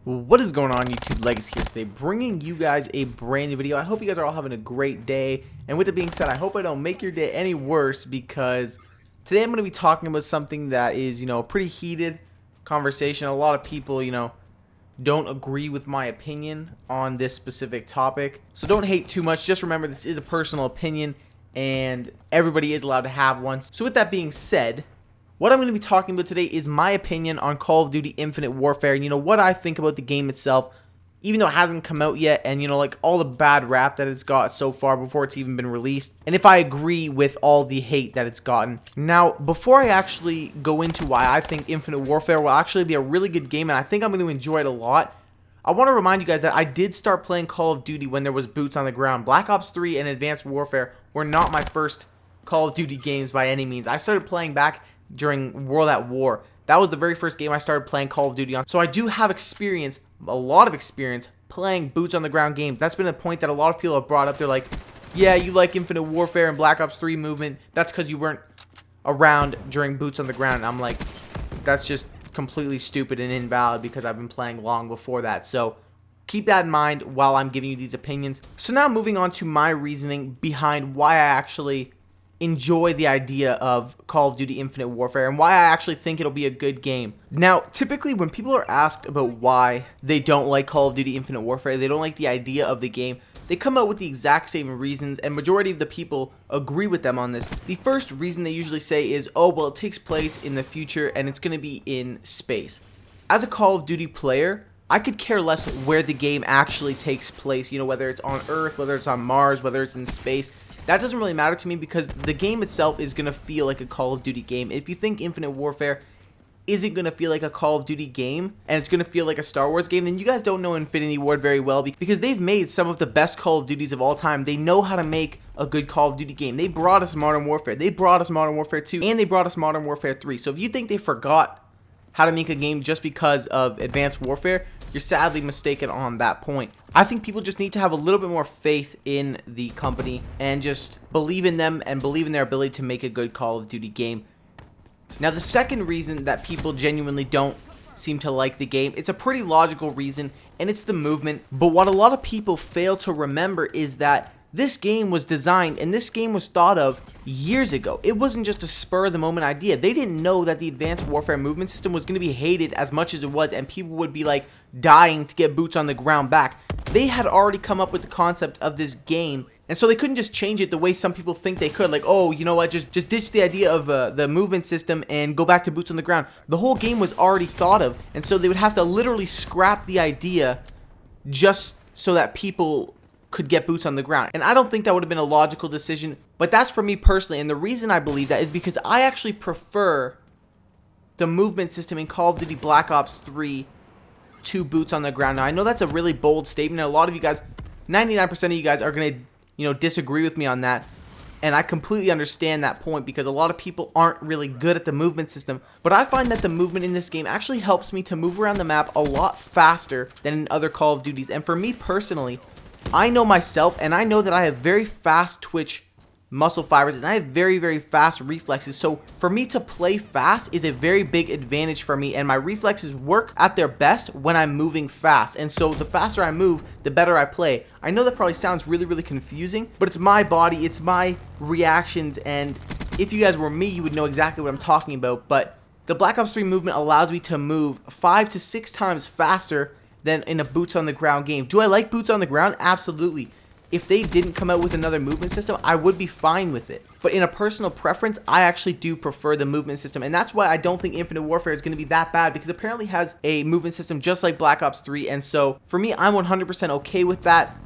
What is going on, YouTube? Legacy here today, bringing you guys a brand new video. I hope you guys are all having a great day, and with it being said, I hope I don't make your day any worse, because today I'm going to be talking about something that is, a pretty heated conversation. A lot of people, don't agree with my opinion on this specific topic, so don't hate too much. Just remember, this is a personal opinion, and everybody is allowed to have one. So with that being said, what I'm going to be talking about today is my opinion on Call of Duty Infinite Warfare, and what I think about the game itself, even though it hasn't come out yet, and like all the bad rap that it's got so far before it's even been released, and if I agree with all the hate that it's gotten. Now, before I actually go into why I think Infinite Warfare will actually be a really good game, and I think I'm going to enjoy it a lot, I want to remind you guys that I did start playing Call of Duty when there was boots on the ground. Black Ops 3 and Advanced Warfare were not my first Call of Duty games by any means. I started playing back during World at War. That was the very first game I started playing Call of Duty on. So I do have experience, a lot of experience, playing boots on the ground games. That's been a point that a lot of people have brought up. They're like, yeah, you like Infinite Warfare and Black Ops 3 movement. That's because you weren't around during boots on the ground. And I'm like, that's just completely stupid and invalid because I've been playing long before that. So keep that in mind while I'm giving you these opinions. So now moving on to my reasoning behind why I actually enjoy the idea of Call of Duty Infinite Warfare and why I actually think it'll be a good game. Now, typically when people are asked about why they don't like Call of Duty Infinite Warfare, they don't like the idea of the game, they come out with the exact same reasons, and majority of the people agree with them on this. The first reason they usually say is, oh, well, it takes place in the future and it's going to be in space. As a Call of Duty player, I could care less where the game actually takes place, whether it's on Earth, whether it's on Mars, whether it's in space. That doesn't really matter to me because the game itself is going to feel like a Call of Duty game. If you think Infinite Warfare isn't going to feel like a Call of Duty game and it's going to feel like a Star Wars game, then you guys don't know Infinity Ward very well, because they've made some of the best Call of Duties of all time. They know how to make a good Call of Duty game. They brought us Modern Warfare. They brought us Modern Warfare 2, and they brought us Modern Warfare 3. So if you think they forgot how to make a game just because of Advanced Warfare, you're sadly mistaken on that point. I think people just need to have a little bit more faith in the company and just believe in them and believe in their ability to make a good Call of Duty game. Now, the second reason that people genuinely don't seem to like the game, it's a pretty logical reason, and it's the movement. But what a lot of people fail to remember is that this game was designed and this game was thought of years ago. It wasn't just a spur of the moment idea. They didn't know that the Advanced Warfare movement system was going to be hated as much as it was, and people would be like dying to get boots on the ground back. They had already come up with the concept of this game, and so they couldn't just change it the way some people think they could. Like, oh, you know what, just ditch the idea of the movement system and go back to boots on the ground. The whole game was already thought of, and so they would have to literally scrap the idea just so that people could get boots on the ground. And I don't think that would have been a logical decision, but that's for me personally. And the reason I believe that is because I actually prefer the movement system in Call of Duty Black Ops 3 to boots on the ground. Now, I know that's a really bold statement, and a lot of you guys, 99% of you guys are going to, disagree with me on that. And I completely understand that point because a lot of people aren't really good at the movement system. But I find that the movement in this game actually helps me to move around the map a lot faster than in other Call of Duties. And for me personally, I know myself, and I know that I have very fast twitch muscle fibers, and I have very, very fast reflexes. So for me to play fast is a very big advantage for me, and my reflexes work at their best when I'm moving fast. And so the faster I move, the better I play. I know that probably sounds really, really confusing, but it's my body, it's my reactions, and if you guys were me, you would know exactly what I'm talking about. But the Black Ops 3 movement allows me to move 5 to 6 times faster than in a boots on the ground game. Do I like boots on the ground? Absolutely. If they didn't come out with another movement system, I would be fine with it. But in a personal preference, I actually do prefer the movement system. And that's why I don't think Infinite Warfare is going to be that bad, because it apparently has a movement system just like Black Ops 3. And so for me, I'm 100% okay with that.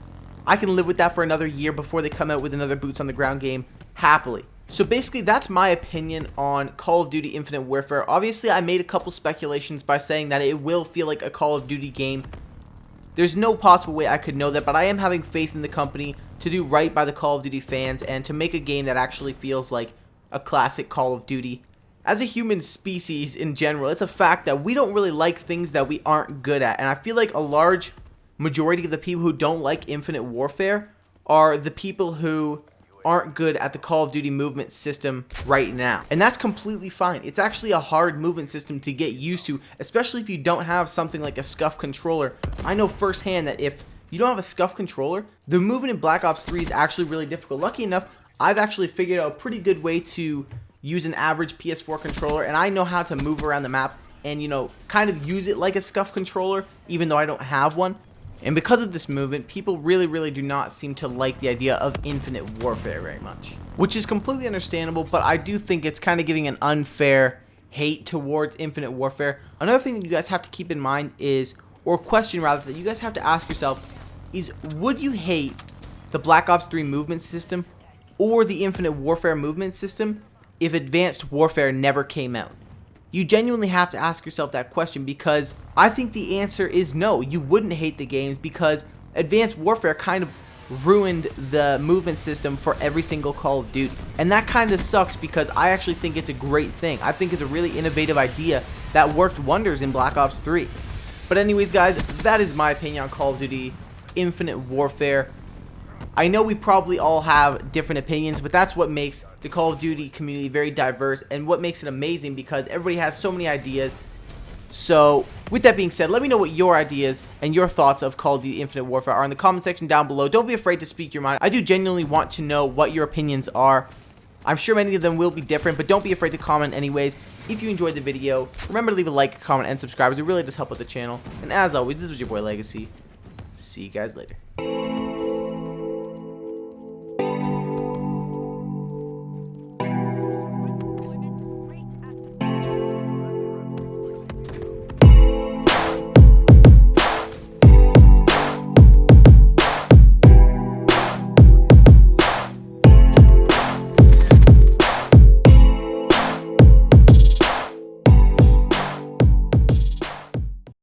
I can live with that for another year before they come out with another boots on the ground game happily. So basically, that's my opinion on Call of Duty Infinite Warfare. Obviously, I made a couple speculations by saying that it will feel like a Call of Duty game. There's no possible way I could know that, but I am having faith in the company to do right by the Call of Duty fans and to make a game that actually feels like a classic Call of Duty. As a human species in general, it's a fact that we don't really like things that we aren't good at, and I feel like a large majority of the people who don't like Infinite Warfare are the people who aren't good at the Call of Duty movement system right now. And that's completely fine. It's actually a hard movement system to get used to, especially if you don't have something like a SCUF controller. I know firsthand that if you don't have a SCUF controller, the movement in Black Ops 3 is actually really difficult. Lucky enough, I've actually figured out a pretty good way to use an average PS4 controller, and I know how to move around the map and, you know, kind of use it like a SCUF controller, even though I don't have one. And because of this movement, people really do not seem to like the idea of Infinite Warfare very much, which is completely understandable, but I do think it's kind of giving an unfair hate towards Infinite Warfare. Another thing that you guys have to keep in mind is, or question rather, that you guys have to ask yourself is, would you hate the Black Ops 3 movement system or the Infinite Warfare movement system if Advanced Warfare never came out? You genuinely have to ask yourself that question, because I think the answer is no. You wouldn't hate the games because Advanced Warfare kind of ruined the movement system for every single Call of Duty. And that kind of sucks, because I actually think it's a great thing. I think it's a really innovative idea that worked wonders in Black Ops 3. But anyways, guys, that is my opinion on Call of Duty Infinite Warfare. I know we probably all have different opinions, but that's what makes the Call of Duty community very diverse and what makes it amazing, because everybody has so many ideas. So with that being said, let me know what your ideas and your thoughts of Call of Duty Infinite Warfare are in the comment section down below. Don't be afraid to speak your mind. I do genuinely want to know what your opinions are. I'm sure many of them will be different, but don't be afraid to comment anyways. If you enjoyed the video, remember to leave a like, comment, and subscribe, as it really does help with the channel. And as always, this was your boy Legacy. See you guys later.